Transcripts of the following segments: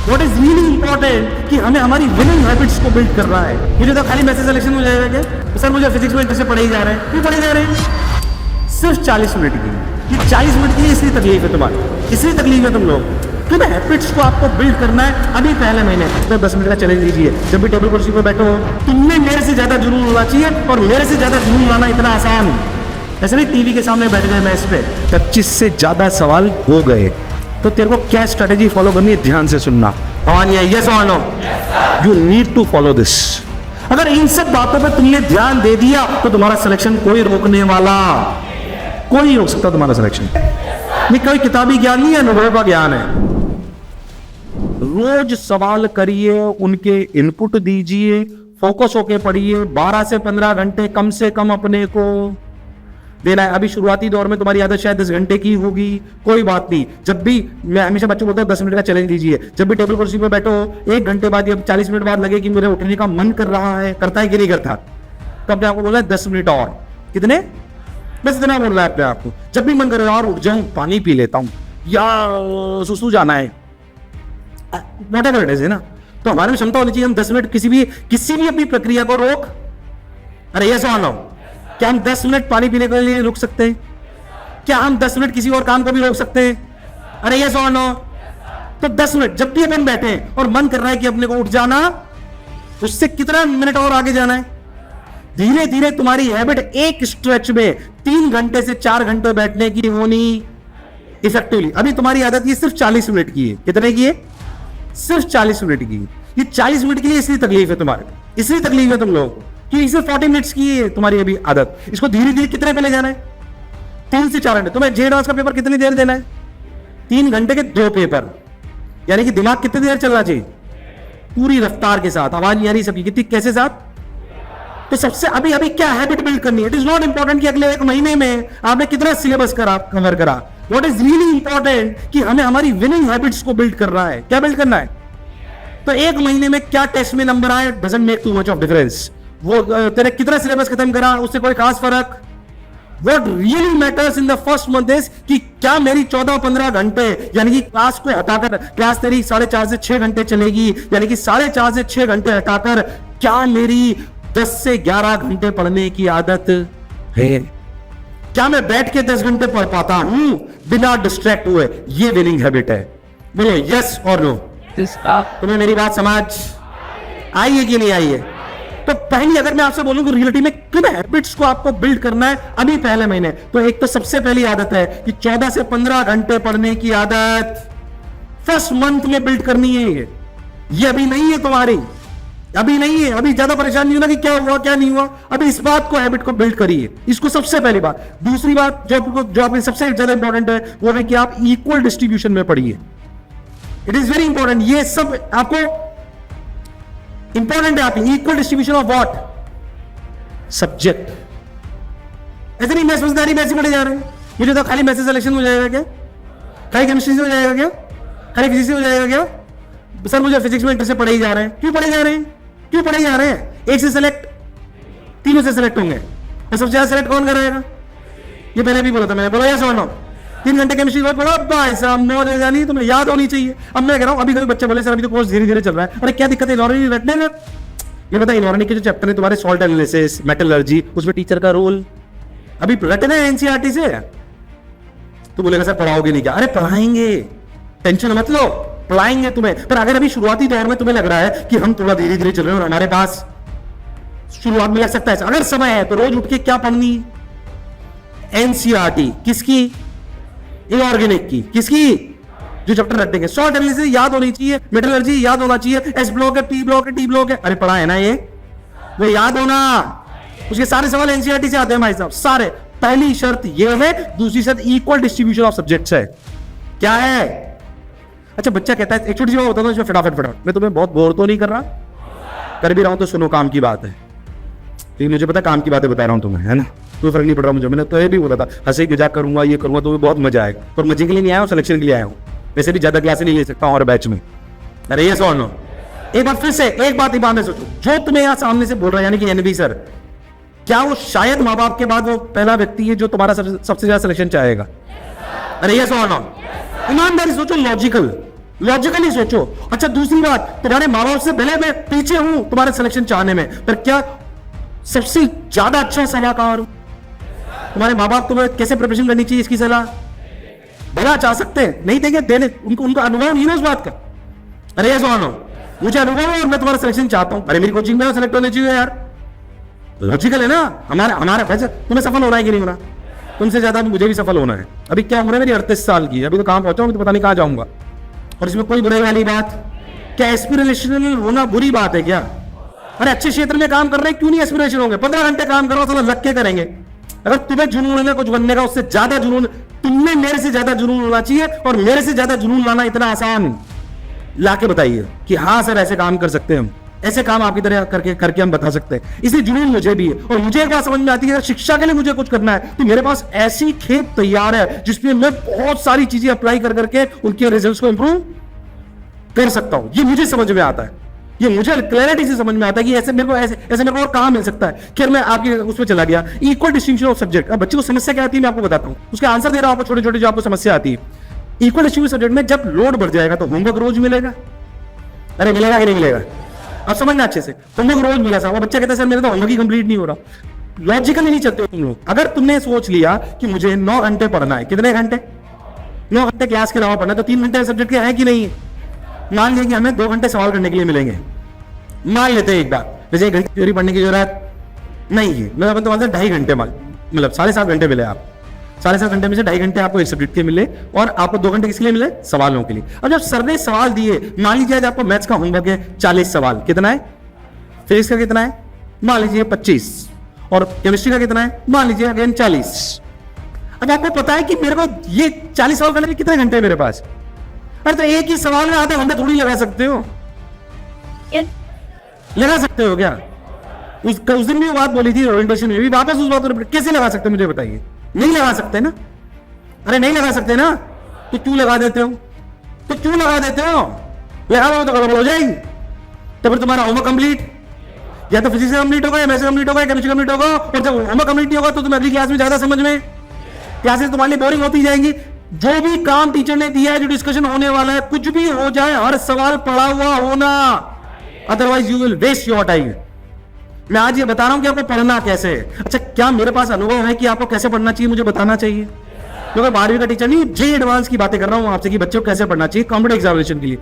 What is really important कि हमें हमारी विनिंग हैबिट्स को बिल्ड करना है। मुझे तो खाली मैसेज सिलेक्शन हो जाएगा क्या? सर मुझे फिजिक्स में इंटरेस्ट पढ़े ही जा रहे हैं, क्यों पढ़े जा रहे हैं? सिर्फ 40 मिनट की। ये 40 मिनट की इसलिए तकलीफ है तुम्हारी, इसलिए तकलीफ है तुम लोग। तुम्हें हैबिट्स को आपको बिल्ड करना है अभी पहले महीने। तो 10 मिनट का चैलेंज लीजिए। जब भी टेबल कुर्सी पर बैठो, तुमने मेरे से ज्यादा जुनून होना चाहिए, और मेरे से ज्यादा जुनून लाना इतना आसान ऐसे नहीं। टीवी के सामने बैठ गए मैच पे, 25 से ज्यादा सवाल हो गए, तो तेरे को क्या स्ट्रेटेजी फॉलो करनी है, ध्यान से सुनना। Yes or no? You need to follow this. अगर इन सब बातों पे तुमने ध्यान दे दिया तो तुम्हारा सिलेक्शन कोई रोकने वाला कोई नहीं रोक सकता। तुम्हारा सिलेक्शन ये कोई किताबी ज्ञान नहीं है, अनुभव का ज्ञान है। रोज सवाल करिए, उनके इनपुट दीजिए, फोकस होके पढ़िए। 12 से 15 घंटे कम से कम अपने को देना है। अभी शुरुआती दौर में तुम्हारी आदत शायद 10 घंटे की होगी, कोई बात नहीं। जब भी मैं हमेशा बच्चों को बोलता हूँ 10 मिनट का चैलेंज लीजिए। जब भी टेबल कुर्सी पर बैठो, 1 घंटे बाद या 40 मिनट बाद लगे कि मुझे उठने का मन कर रहा है, करता है कि नहीं करता, तो अपने आपको बोला है 10 मिनट और। कितने? बस इतना बोल रहा है अपने आपको। जब भी मन करे और उठ जाऊं, पानी पी लेता हूं, या सुसु जाना है, व्हाटएवर इट इज, है ना। तो हमारे में क्षमता होनी चाहिए, हम 10 मिनट किसी भी अपनी प्रक्रिया को रोक। अरे ये सवाल हो, क्या हम 10 मिनट पानी पीने के लिए रुक सकते हैं? क्या हम 10 मिनट किसी और काम को भी रोक सकते हैं? अरे ये सवाल हो। तो 10 मिनट जब भी अपन बैठे और मन कर रहा है कि अपने को उठ जाना, उससे कितना मिनट और आगे जाना है। धीरे धीरे तुम्हारी हैबिट एक स्ट्रेच में 3 घंटे से 4 घंटे बैठने की होनी इफेक्टिवली। अभी तुम्हारी आदत ये सिर्फ 40 मिनट की है। कितने की है? सिर्फ 40 मिनट की। ये 40 मिनट के लिए इसलिए तकलीफ है तुम्हारे, इसलिए तकलीफ है तुम लोगों को कि सिर्फ 40 मिनट्स की है तुम्हारी अभी आदत। इसको धीरे धीरे कितने पहले जाना है? 3 से 4 घंटे। तुम्हें जे एडवांस का पेपर कितनी देर देना है? 3 घंटे के 2 पेपर, यानी कि दिमाग कितनी देर चलना चाहिए? पूरी रफ्तार के साथ। आवाज नहीं आ रही सबकी? कितनी, कैसे साथ? तो सबसे अभी क्या हैबिट बिल्ड करनी है। इट इज नॉट इंपॉर्टेंट कि अगले 1 महीने में आपने कितना सिलेबस कवर करा। व्हाट इज रियली इंपॉर्टेंट कि हमें हमारी विनिंग हैबिट्स को बिल्ड करना है। क्या बिल्ड करना है? तो 1 महीने में क्या टेस्ट में नंबर आए doesn't make too much of difference. वो तेरे कितना सिलेबस खत्म करा, उससे कोई खास फर्क। What really matters in the first month is कि क्या मेरी 14-15 घंटे, यानी कि क्लास को हटाकर, क्लास तेरी 4.5 से 6 घंटे चलेगी, यानी कि 4.5 से 6 घंटे हटाकर क्या मेरी 10 से 11 घंटे पढ़ने की आदत है? क्या मैं बैठ के 10 घंटे पढ़ पाता हूं बिना डिस्ट्रैक्ट हुए? ये विनिंग हैबिट है। बोलो यस और नो। तुम्हें मेरी बात समझ आई है कि नहीं आई है? तो पहली अगर मैं आपसे बोलूं कि रियलिटी में किन हैबिट्स को आपको बिल्ड करना है अभी पहले महीने, तो एक तो सबसे पहली आदत है कि 14 से 15 घंटे पढ़ने की आदत फर्स्ट मंथ में बिल्ड करनी है। ये अभी नहीं है तुम्हारी, अभी नहीं है। अभी ज्यादा परेशान नहीं होना कि क्या हुआ क्या नहीं हुआ। अभी इस बात को, हैबिट को बिल्ड करिए। इसको सबसे पहली बात। दूसरी बात जो आपकी सबसे ज्यादा इंपॉर्टेंट है वो है कि आप इक्वल डिस्ट्रीब्यूशन में पढ़िए। It is very important. ये सब आपको इंपॉर्टेंट है। आप equal distribution of what? Subject. ऐसे नहीं मैं समझदारी में ऐसे पढ़े जा रहे हैं। मुझे तो खाली मैसेज सिलेक्शन हो जाएगा क्या? खाली केमिस्ट्री से हो जाएगा क्या? खाली फिजिक्स से हो जाएगा क्या? सर मुझे फिजिक्स में इंटरेस्ट पढ़े ही जा रहे हैं, क्यों पढ़े जा रहे हैं? क्यों पढ़े जा रहे हैं? 1 से सेलेक्ट, 3 से सेलेक्ट होंगे, और सबसे ज्यादा सेलेक्ट कौन कराएगा? ये पहले भी बोला था मैंने, बोला या सुनो। 3 घंटे केमिस्ट्री का पढ़ा, भाई साहब नॉलेज जानी तुम्हें याद होनी चाहिए। अब मैं कह रहा हूं, अभी कोई बच्चे बोले सर अभी तो कोर्स धीरे धीरे चल रहा है, अरे क्या दिक्कत है इनऑर्गेनिक रटने में? ये बता इनऑर्गेनिक के जो चैप्टर है तुम्हारे, सॉल्ट एनालिसिस, मेटलर्जी, उसमें टीचर का रोल अभी रटने एनसीईआरटी से। तो बोलेगा सर पढ़ाओगे नहीं क्या? अरे पढ़ाएंगे, टेंशन मत लो, पढ़ाएंगे तुम्हें। पर अगर अभी शुरुआती दौर में तुम्हें लग रहा है कि हम थोड़ा धीरे धीरे चल रहे हैं और हमारे पास शुरुआत में लग सकता है, अगर समय है तो रोज उठ के क्या पढ़नी? एनसीईआरटी किसकी? इनऑर्गेनिक की। किसकी? जो चैप्टर रट देंगे। सॉल्ट एनालिसिस याद होनी चाहिए, मेटलर्जी याद होना चाहिए, एस ब्लॉक है, पी ब्लॉक है, टी ब्लॉक है, अरे पढ़ा है ना ये, वो याद होना। उसके सारे सवाल एनसीईआरटी से आते हैं भाई साहब, सारे। पहली शर्त ये है। दूसरी शर्त इक्वल डिस्ट्रीब्यूशन ऑफ सब्जेक्ट्स है। क्या है? अच्छा बच्चा कहता है, एक छोटी सी बात बता दो इसमें फटाफट, मैं तुम्हें बहुत बोर तो नहीं कर रहा? कर भी रहा हूं तो सुनो, काम की बात है, लेकिन मुझे पता काम की बातें बता रहा हूं तुम्हें, है ना, कोई फर्क नहीं पड़ रहा मुझे। मैंने तो ये भी बोला था हंसी मजाक करूंगा, ये करूंगा तो बहुत मजा आएगा, पर मजे के लिए नहीं आया हूं, सिलेक्शन के लिए आया हूं। वैसे भी ज्यादा क्लास नहीं ले सकता हूं और बैच में। अरे ये सुनो, एक बार फिर से एक बात ईमान से सोचो, जो तुम्हें यहाँ सामने से बोल रहा है यानी कि एनबी सर, क्या वो शायद माँ बाप के बाद वो पहला व्यक्ति है जो तुम्हारा सबसे ज्यादा सिलेक्शन चाहेगा? अरे ये सुनो, ईमानदारी सोचो, लॉजिकल लॉजिकली सोचो। अच्छा दूसरी बात, तुम्हारे माँ बाप से भले मैं पीछे हूं तुम्हारे सिलेक्शन चाहने में, पर क्या सबसे ज्यादा अच्छा सलाहकार हूं? तुम्हारे माँ बाप तुम्हें कैसे प्रिपरेशन करनी चाहिए इसकी सलाह भला चाह सकते हैं, नहीं देंगे, देने उनको, उनका अनुभव नहीं है उस बात का। अरे ये सुनो, मुझे अनुभव है और मैं तुम्हारा सिलेक्शन चाहता हूं, अरे मेरी कोचिंग में सेलेक्ट होने चाहिए यार। लॉजिकल है ना। हमारा वैसे तुम्हें सफल होना है कि नहीं होना? तुमसे ज्यादा मुझे भी सफल होना है। अभी क्या उम्र है मेरी? 38 साल की। अभी तो कहां पहुंचा हूं, तो पता नहीं कहां जाऊंगा। और इसमें कोई बुराई वाली बात क्या? एस्पिरेशनल होना बुरी बात है क्या? अरे अच्छे क्षेत्र में काम कर रहे हैं, क्यों नहीं एस्पिरेशन होंगे? 15 घंटे काम करो तो लग के करेंगे। अगर तुम्हें जुनून है कुछ बनने का, उससे ज्यादा जुनून तुमने मेरे से ज्यादा जुनून होना चाहिए, और मेरे से ज्यादा जुनून लाना इतना आसान लाके बताइए कि हाँ सर ऐसे काम कर सकते हैं हम, ऐसे काम आपकी तरह करके हम बता सकते हैं। इसलिए जुनून मुझे भी है। और मुझे एक बात समझ में आती है, शिक्षा के लिए मुझे कुछ करना है तो मेरे पास ऐसी खेप तैयार है जिसमें मैं बहुत सारी चीजें अप्लाई करके उनके रिजल्ट्स को इंप्रूव कर सकता हूं। ये मुझे समझ में आता है, ये मुझे क्लैरिटी से समझ में आता है कि ऐसे मेरे को और कहां मिल सकता है। खैर मैं आपकी उसमें चला गया, इक्वल डिस्ट्रीब्यूशन ऑफ सब्जेक्ट। अब बच्चे को समस्या क्या आती है मैं आपको बताता हूं, उसके आंसर दे रहा हूं आपको, छोटे छोटे जो आपको समस्या आती है। इक्वल डिस्ट्रीब्यूशन सब्जेक्ट में जब लोड बढ़ जाएगा तो होमवर्क रोज मिलेगा। अरे मिलेगा कि नहीं मिलेगा? अब समझना अच्छे से, होमवर्क रोज मिला साहब। बच्चा कहता है सर मेरा तो होमवर्क ही कंप्लीट नहीं हो रहा। लॉजिकली नहीं चलते हो तुम लोग। अगर तुमने सोच लिया कि मुझे 9 घंटे पढ़ना है, कितने घंटे? 9 घंटे क्लास के अलावा पढ़ना है, तो 3 घंटे सब्जेक्ट के हैं कि नहीं? मान लीजिए हमें 2 घंटे सवाल करने के लिए मिलेंगे, मान लेते हैं एक बार। वैसे 1 घंटे थ्योरी पढ़ने की जरूरत नहीं है, मैं तो मानता हूं 2.5 घंटे, मतलब 7.5 घंटे मिले। आप 7.5 घंटे में से 2.5 घंटे आपको एक सब्जेक्ट के मिले, और आपको 2 घंटे किसके लिए मिले? सवालों के लिए। अब जब सर ने सवाल दिए, मान लीजिए आज आपको मैथ्स का होमवर्क है 40 सवाल, कितना है? फिजिक्स का कितना है? मान लीजिए 25, और केमिस्ट्री का कितना है? मान लीजिए अगेन 40। अब आपको पता है कि मेरे को ये 40 सवाल करने के कितने घंटे है मेरे पास? अरे तो एक ही सवाल में आधे घंटे थोड़ी लगा सकते हो, लगा सकते हो क्या? उस दिन भी बात बोली थी ओरिएंटेशन में भी, वापस उस बात को कैसे लगा सकते हो मुझे बताइए? नहीं लगा सकते ना। अरे नहीं लगा सकते ना, तो क्यों लगा देते हो? तो क्यों लगा देते हो? लगा दो तो गड़बड़ हो जाएगी। तो फिर तुम्हारा होमवर्क कंप्लीट, या तो फिजिक्स कंप्लीट होगा, या मैथ्स कंप्लीट होगा, या केमिस्ट्री कंप्लीट होगा। और जब होमवर्क कंप्लीट नहीं होगा तो तुम्हें अगली क्लास में ज्यादा समझ में, क्लासेस तुम्हारे लिए बोरिंग होती जाएंगी। जो भी काम टीचर ने दिया है, जो डिस्कशन होने वाला है, कुछ भी हो जाए, हर सवाल पढ़ा हुआ होना, otherwise you will waste your time. मैं आज ये बता रहा हूं कि आपको पढ़ना कैसे है। अच्छा क्या मेरे पास अनुभव है कि आपको कैसे पढ़ना चाहिए मुझे बताना चाहिए? क्योंकि 12वीं का टीचर नहीं, जे एडवांस की बातें कर रहा हूं आपसे कि बच्चों को कैसे पढ़ना चाहिए कॉम्पिटिटिव एग्जामिनेशन के लिए।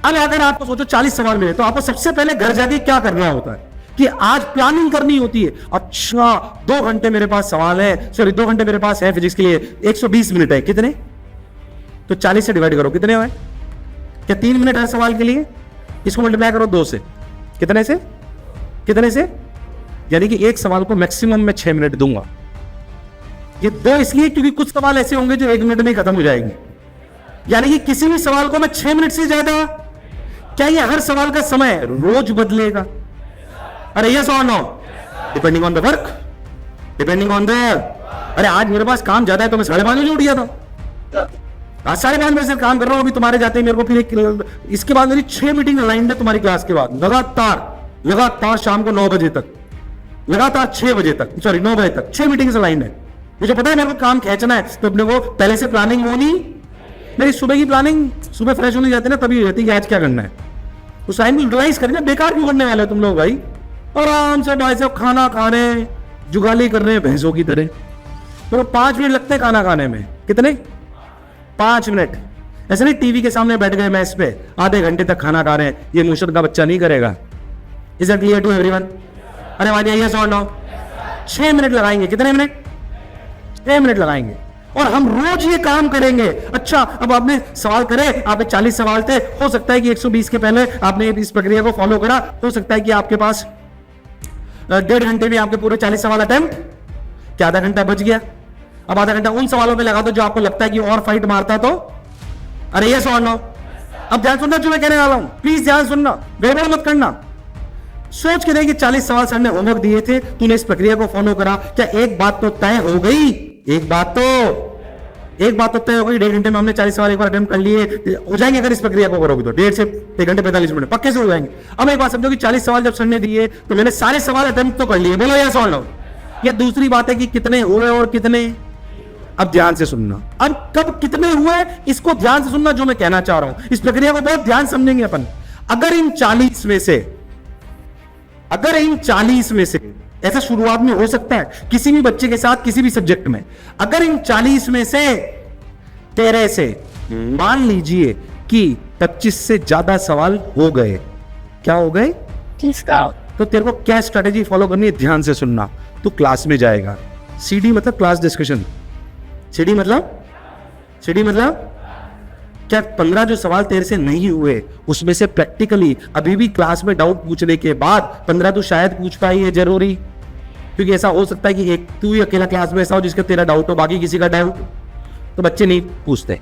अब अगर आपको सोचो 40 सवाल मिले, तो आपको सबसे पहले घर जाके क्या करना होता है कि आज प्लानिंग करनी होती है। अच्छा 2 घंटे मेरे पास सवाल है, सॉरी 2 घंटे मेरे पास है फिजिक्स के लिए, 120 मिनट है, कितने? तो 40 से डिवाइड करो, कितने हुए? क्या 3 मिनट हर सवाल के लिए? इसको मल्टीप्लाई करो 2 से, कितने से? कितने से? यानी कि एक सवाल को मैक्सिमम मैं 6 मिनट दूंगा। ये 2 इसलिए क्योंकि कुछ सवाल ऐसे होंगे जो 1 मिनट में खत्म हो जाएंगे। यानी कि किसी भी सवाल को मैं 6 मिनट से ज्यादा, क्या ये हर सवाल का समय रोज बदलेगा? अरे yes or no? Depending on the work, depending on the, अरे आज मेरे पास काम ज्यादा है तो मैं 5:30 बजे उठ गया था, आज 5:30 बजे से काम कर रहा हूं। अभी तुम्हारे जाते ही मेरे को फिर इसके बाद मेरी 6 मीटिंग अलाइंड है तुम्हारी क्लास के बाद, लगातार शाम को 9 बजे तक, लगातार 6 बजे तक, सॉरी 9 बजे तक 6 मीटिंग्स अलाइंड है। मुझे पता है मेरे को काम खींचना है, तो अपने को पहले से प्लानिंग होनी। मेरी सुबह की प्लानिंग, सुबह फ्रेश होने जाते ना तभी रहती है कि आज क्या करना है। उस टाइम यूटिलाइज करें ना, बेकार क्यों करने वाले हो तुम लोग भाई? आराम से भाई साहब खाना खा रहे हैं, जुगाली कर रहे हैं भैंसों की तरह। तो 5 मिनट लगते हैं खाना खाने में, कितने? 5 मिनट। ऐसे नहीं टीवी के सामने बैठ गए मैस पे, आधे घंटे तक खाना खा रहे हैं, ये मुश्किल का बच्चा नहीं करेगा। Is that clear to everyone? अरे वाली आइए सॉल्व नाउ। 6 मिनट लगाएंगे, कितने मिनट? 6 मिनट लगाएंगे, और हम रोज ये काम करेंगे। अच्छा अब आपने सवाल करे, आपने 40 सवाल थे, हो सकता है कि 120 के पहले आपने इस प्रक्रिया को फॉलो करा, हो सकता है कि आपके पास 1.5 घंटे में आपके पूरे 40 सवाल अटेम्प्ट, क्या आधा घंटा बच गया? अब आधा घंटा उन सवालों में लगा दो जो आपको लगता है कि और फाइट मारता तो। अरे ये सवाल लो, अब ध्यान सुनना जो मैं कहने वाला हूं, प्लीज ध्यान सुनना, गड़बड़ मत करना। सोच के देखिए 40 सवाल सर ने होमवर्क दिए थे, तूने इस प्रक्रिया को फॉलो करा, क्या एक बात तो तय हो गई? एक बात तो तय हो गई। 1.5 घंटे में हमने 40 सवाल एक बार अटेम्प्ट कर लिए, हो जाएंगे अगर इस प्रक्रिया को करोगे तो 1.5 से 1 घंटे 45 मिनट पक्के से हो जाएंगे। अब एक बात समझो कि 40 सवाल जब सर ने दिए तो मैंने सारे सवाल अटेम्प्ट तो कर लिए, बोलो या सॉल्व लो। ये दूसरी बात है कि कितने हुए और कितने अब ध्यान से सुनना। अब कब कितने हुए इसको ध्यान से सुनना, जो मैं कहना चाह रहा हूं। इस प्रक्रिया को बहुत ध्यान समझेंगे अपन। अगर इन 40 में से ऐसा शुरुआत में हो सकता है किसी भी बच्चे के साथ किसी भी सब्जेक्ट में, अगर इन 40 में से तेरे से मान लीजिए कि 25 से ज्यादा सवाल हो गए, क्या हो गए, तो तेरे को क्या स्ट्रेटेजी फॉलो करनी है, ध्यान से सुनना। तू क्लास में जाएगा, सीडी मतलब क्लास डिस्कशन, सीडी मतलब क्या 15 जो सवाल तेरे से नहीं हुए उसमें से प्रैक्टिकली अभी भी क्लास में डाउट पूछने के बाद 15 तो शायद पूछ पाई है, जरूरी, क्योंकि ऐसा हो सकता है कि एक तू ही अकेला क्लास में ऐसा हो जिसका तेरा डाउट हो, बाकी किसी का डाउट तो बच्चे नहीं पूछते।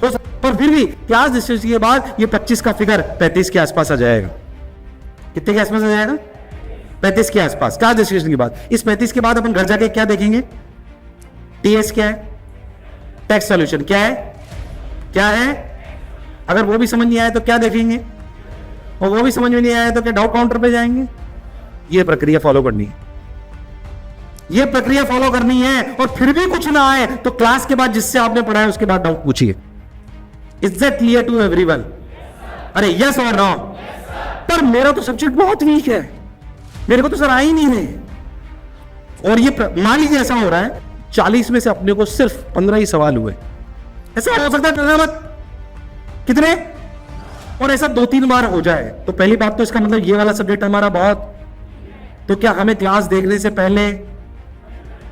पर फिर भी क्लास डिस्कशन के बाद ये 25 का फिगर 35 के आसपास आ जाएगा। कितने के आसपास आ जाएगा, 35 के आसपास क्लास डिस्कशन के बाद। इस 35 के बाद अपन घर जाके क्या देखेंगे, टीएस क्या है, टेक्स्ट सॉल्यूशन क्या है, अगर वो भी समझ नहीं आया तो क्या देखेंगे, और वो भी समझ में नहीं आया तो क्या डाउट काउंटर पे जाएंगे। ये प्रक्रिया फॉलो करनी है, और फिर भी कुछ ना आए तो क्लास के बाद जिससे आपने पढ़ा है उसके बाद डाउट पूछिए। Is that clear to everyone? अरे यस और नो? पर मेरा तो सब्जेक्ट बहुत वीक है, मेरे को तो सर आ ही नहीं है। और ये मान लीजिए ऐसा हो रहा है 40 में से अपने को सिर्फ 15 ही सवाल हुए, ऐसा हो सकता है मत कितने, और ऐसा 2-3 बार हो जाए तो पहली बात तो इसका मतलब ये वाला सब्जेक्ट हमारा बहुत, तो क्या हमें क्लास देखने से पहले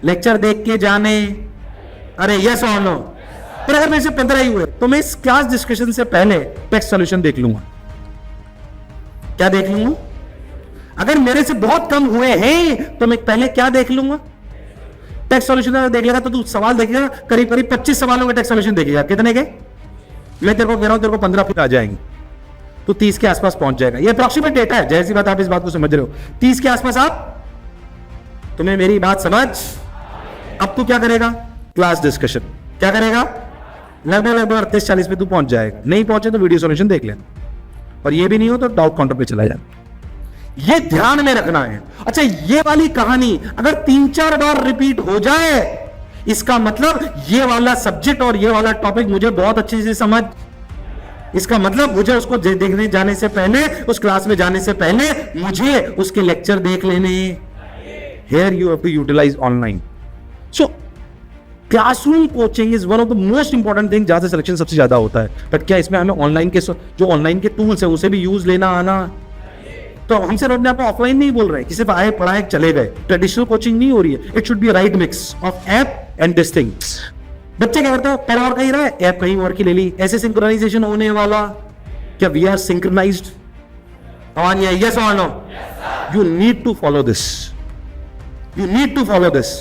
लेक्चर देख के जाने, अरे यस और नो? पर अगर मेरे से 15 ही हुए तो मैं इस क्लास डिस्कशन से पहले टेक्स्ट सॉल्यूशन देख लूंगा। क्या देख लूंगा? अगर मेरे से बहुत कम हुए हैं तो मैं पहले क्या देख लूंगा, टेक्स्ट सॉल्यूशन देख लेगा। तो तू सवाल देखेगा, करीब 25 सवालों के टेक्स्ट सॉल्यूशन देखेगा। कितने के? मैं तेरे को कह रहा हूं, तेरे को 15 फिर आ जाएंगे तो 30 के आसपास पहुंच जाएगा। ये अप्रॉक्सीमेट डेटा है, जैसी बात आप इस बात को समझ रहे हो, 30 के आसपास आप, तुम्हें मेरी बात समझ? अब तू क्या करेगा, क्लास डिस्कशन क्या करेगा, लगभग 38-40 पे तू पहुंच जाएगा। नहीं पहुंचे तो वीडियो सॉल्यूशन देख लेना, और ये भी नहीं हो तो डाउट काउंटर पे चला जाना। ये ध्यान में रखना है। अच्छा, ये वाली कहानी अगर 3-4 बार रिपीट हो जाए, इसका मतलब ये वाला सब्जेक्ट और ये वाला टॉपिक मुझे बहुत अच्छे से समझ, इसका मतलब मुझे उसको देखने जाने से पहले, उस क्लास में जाने से पहले मुझे उसके लेक्चर देख लेने। Here you have to utilize online. So classroom coaching is one of the most important thing, जहां से सिलेक्शन सबसे ज्यादा होता है। बट क्या इसमें हमें ऑनलाइन के जो ऑनलाइन के टूल्स है उसे भी यूज लेना आना? तो हम सिर्फ अपने आप ऑफलाइन नहीं बोल रहे कि सिर्फ आए पढ़ाए चले गए, ट्रेडिशनल कोचिंग नहीं हो रही है। It should be right mix of app and this things. बच्चे क्या करते हैं, पढ़ा और कहीं रहा है, ऐप कहीं और की ले ली, ऐसे सिंक्रोनाइजेशन होने वाला। क्या we are synchronized? Yes or no? You need to follow this, you need to follow this.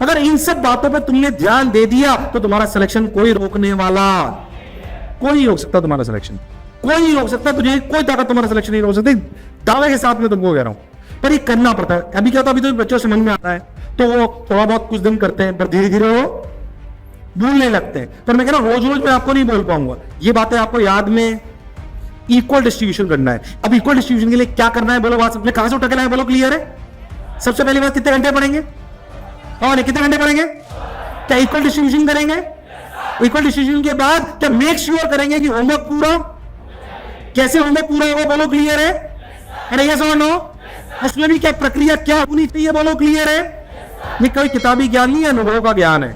अगर इन सब बातों पे तुमने ध्यान दे दिया तो तुम्हारा सिलेक्शन कोई रोकने वाला, कोई नहीं रोक सकता तुम्हारा सिलेक्शन, कोई नहीं रोक सकता तुझे, कोई ताकत तुम्हारा सिलेक्शन नहीं रोक सकती, दावे के साथ में तुमको कह रहा हूं। पर ये करना पड़ता है। अभी क्या होता है, अभी तो बच्चों समझ में आता है तो वो थोड़ा बहुत कुछ दिन करते हैं, पर धीरे धीरे वो भूलने लगते हैं। पर मैं कह रहा हूं रोज रोज मैं आपको नहीं बोल पाऊंगा, ये बातें आपको याद में इक्वल डिस्ट्रीब्यूशन करना है। अब इक्वल डिस्ट्रीब्यूशन के लिए क्या करना है बोलो, बात अपने कहां से उठा के लाए बोलो, क्लियर है? सबसे पहली बात, कितने घंटे पढ़ेंगे? और कितने घंटे पढ़ेंगे? क्या इक्वल डिस्ट्रीब्यूशन करेंगे? इक्वल डिस्ट्रीब्यूशन के बाद क्या मेक श्योर करेंगे कि होमवर्क पूरा, कैसे होमवर्क पूरा होगा बोलो, क्लियर है? अरे यस और नो? उसमें भी क्या प्रक्रिया क्या होनी चाहिए बोलो, क्लियर है? ये कोई किताबी ज्ञान नहीं है, अनुभव का ज्ञान है।